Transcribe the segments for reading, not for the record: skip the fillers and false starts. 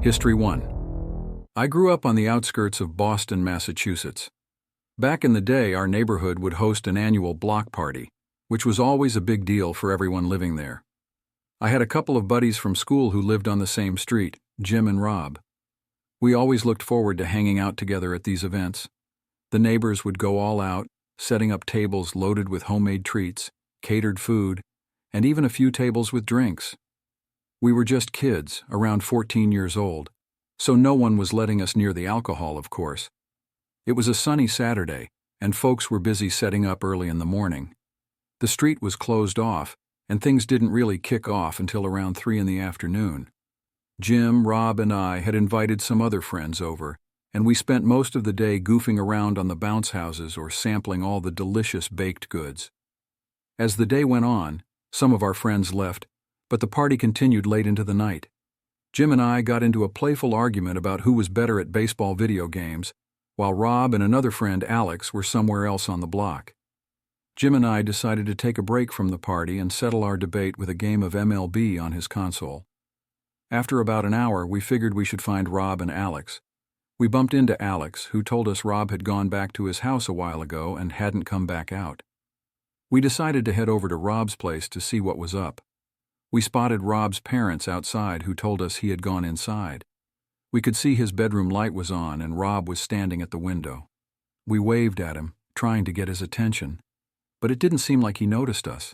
History 1. I grew up on the outskirts of Boston, Massachusetts. Back in the day, our neighborhood would host an annual block party, which was always a big deal for everyone living there. I had a couple of buddies from school who lived on the same street, Jim and Rob. We always looked forward to hanging out together at these events. The neighbors would go all out, setting up tables loaded with homemade treats, catered food, and even a few tables with drinks. We were just kids, around 14 years old, so no one was letting us near the alcohol, of course. It was a sunny Saturday, and folks were busy setting up early in the morning. The street was closed off, and things didn't really kick off until around 3 in the afternoon. Jim, Rob, and I had invited some other friends over, and we spent most of the day goofing around on the bounce houses or sampling all the delicious baked goods. As the day went on, some of our friends left, but the party continued late into the night. Jim and I got into a playful argument about who was better at baseball video games, while Rob and another friend, Alex, were somewhere else on the block. Jim and I decided to take a break from the party and settle our debate with a game of MLB on his console. After about an hour, we figured we should find Rob and Alex. We bumped into Alex, who told us Rob had gone back to his house a while ago and hadn't come back out. We decided to head over to Rob's place to see what was up. We spotted Rob's parents outside, who told us he had gone inside. We could see his bedroom light was on and Rob was standing at the window. We waved at him, trying to get his attention, but it didn't seem like he noticed us.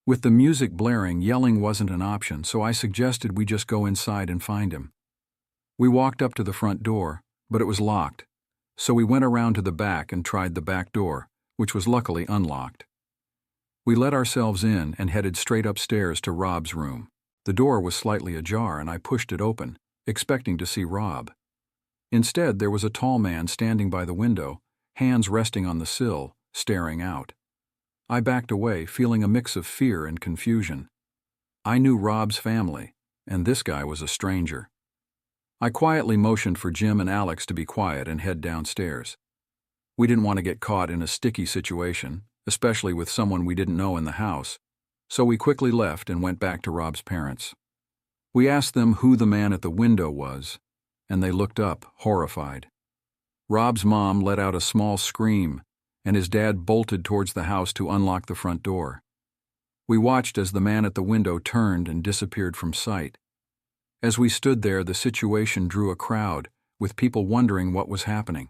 With the music blaring, yelling wasn't an option, so I suggested we just go inside and find him. We walked up to the front door, but it was locked, so we went around to the back and tried the back door, which was luckily unlocked. We let ourselves in and headed straight upstairs to Rob's room. The door was slightly ajar and I pushed it open, expecting to see Rob. Instead, there was a tall man standing by the window, hands resting on the sill, staring out. I backed away, feeling a mix of fear and confusion. I knew Rob's family, and this guy was a stranger. I quietly motioned for Jim and Alex to be quiet and head downstairs. We didn't want to get caught in a sticky situation, especially with someone we didn't know in the house, so we quickly left and went back to Rob's parents. We asked them who the man at the window was, and they looked up, horrified. Rob's mom let out a small scream, and his dad bolted towards the house to unlock the front door. We watched as the man at the window turned and disappeared from sight. As we stood there, the situation drew a crowd, with people wondering what was happening.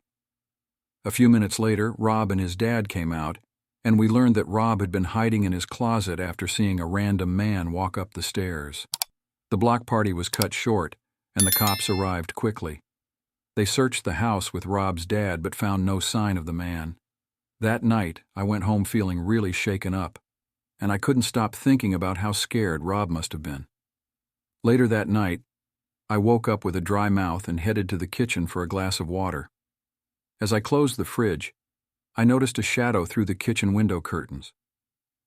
A few minutes later, Rob and his dad came out, and we learned that Rob had been hiding in his closet after seeing a random man walk up the stairs. The block party was cut short, and the cops arrived quickly. They searched the house with Rob's dad but found no sign of the man. That night, I went home feeling really shaken up, and I couldn't stop thinking about how scared Rob must have been. Later that night, I woke up with a dry mouth and headed to the kitchen for a glass of water. As I closed the fridge, I noticed a shadow through the kitchen window curtains.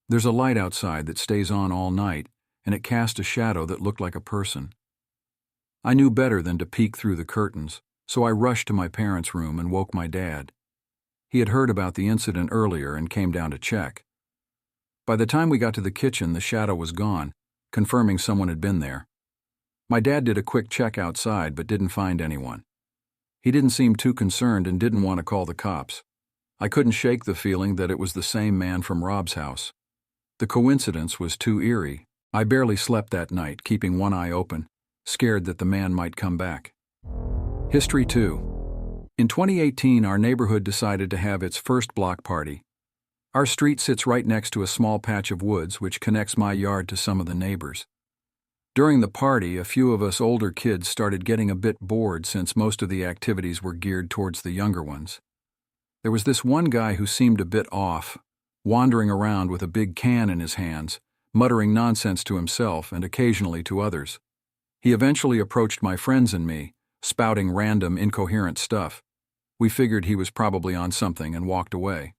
There's a light outside that stays on all night, and it cast a shadow that looked like a person. I knew better than to peek through the curtains, so I rushed to my parents' room and woke my dad. He had heard about the incident earlier and came down to check. By the time we got to the kitchen, the shadow was gone, confirming someone had been there. My dad did a quick check outside but didn't find anyone. He didn't seem too concerned and didn't want to call the cops. I couldn't shake the feeling that it was the same man from Rob's house. The coincidence was too eerie. I barely slept that night, keeping one eye open, scared that the man might come back. History 2. In 2018, our neighborhood decided to have its first block party. Our street sits right next to a small patch of woods which connects my yard to some of the neighbors. During the party, a few of us older kids started getting a bit bored since most of the activities were geared towards the younger ones. There was this one guy who seemed a bit off, wandering around with a big can in his hands, muttering nonsense to himself and occasionally to others. He eventually approached my friends and me, spouting random, incoherent stuff. We figured he was probably on something and walked away.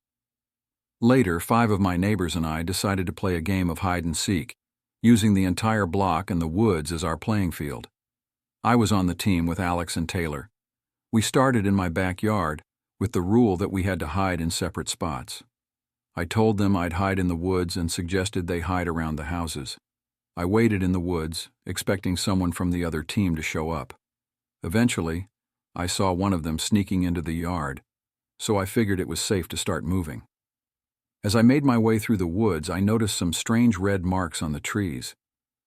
Later, 5 of my neighbors and I decided to play a game of hide and seek, using the entire block and the woods as our playing field. I was on the team with Alex and Taylor. We started in my backyard, with the rule that we had to hide in separate spots. I told them I'd hide in the woods and suggested they hide around the houses. I waited in the woods, expecting someone from the other team to show up. Eventually, I saw one of them sneaking into the yard, so I figured it was safe to start moving. As I made my way through the woods, I noticed some strange red marks on the trees.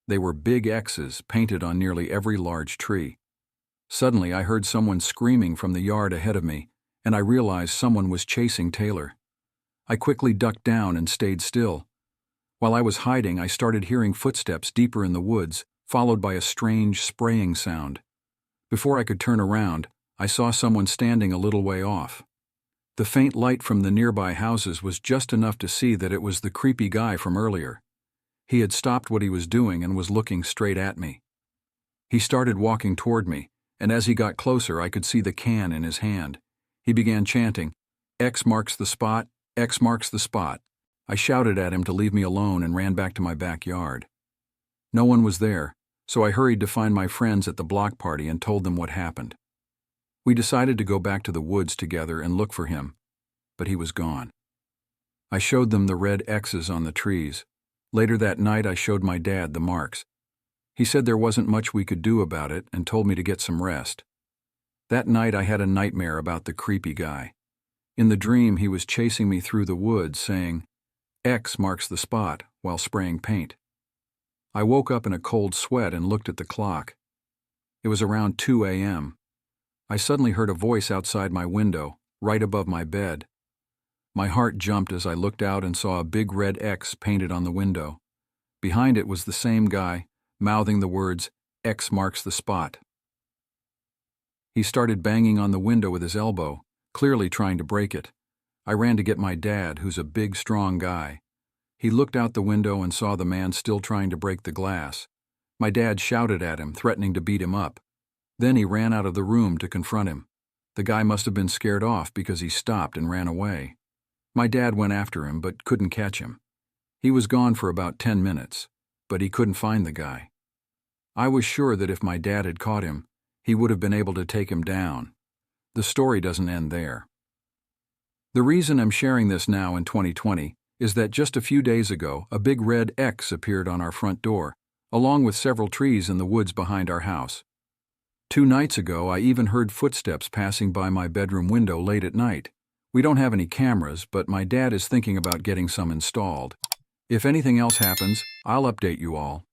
They were big X's painted on nearly every large tree. Suddenly, I heard someone screaming from the yard ahead of me, and I realized someone was chasing Taylor. I quickly ducked down and stayed still. While I was hiding, I started hearing footsteps deeper in the woods, followed by a strange spraying sound. Before I could turn around, I saw someone standing a little way off. The faint light from the nearby houses was just enough to see that it was the creepy guy from earlier. He had stopped what he was doing and was looking straight at me. He started walking toward me, and as he got closer, I could see the can in his hand. He began chanting, "X marks the spot, X marks the spot." I shouted at him to leave me alone and ran back to my backyard. No one was there, so I hurried to find my friends at the block party and told them what happened. We decided to go back to the woods together and look for him, but he was gone. I showed them the red X's on the trees. Later that night, I showed my dad the marks. He said there wasn't much we could do about it and told me to get some rest. That night, I had a nightmare about the creepy guy. In the dream, he was chasing me through the woods, saying, "X marks the spot," while spraying paint. I woke up in a cold sweat and looked at the clock. It was around 2 a.m. I suddenly heard a voice outside my window, right above my bed. My heart jumped as I looked out and saw a big red X painted on the window. Behind it was the same guy, mouthing the words, "X marks the spot." He started banging on the window with his elbow, clearly trying to break it. I ran to get my dad, who's a big, strong guy. He looked out the window and saw the man still trying to break the glass. My dad shouted at him, threatening to beat him up. Then he ran out of the room to confront him. The guy must have been scared off because he stopped and ran away. My dad went after him but couldn't catch him. He was gone for about 10 minutes, but he couldn't find the guy. I was sure that if my dad had caught him, he would have been able to take him down. The story doesn't end there. The reason I'm sharing this now in 2020 is that just a few days ago, a big red X appeared on our front door, along with several trees in the woods behind our house. 2 nights ago, I even heard footsteps passing by my bedroom window late at night. We don't have any cameras, but my dad is thinking about getting some installed. If anything else happens, I'll update you all.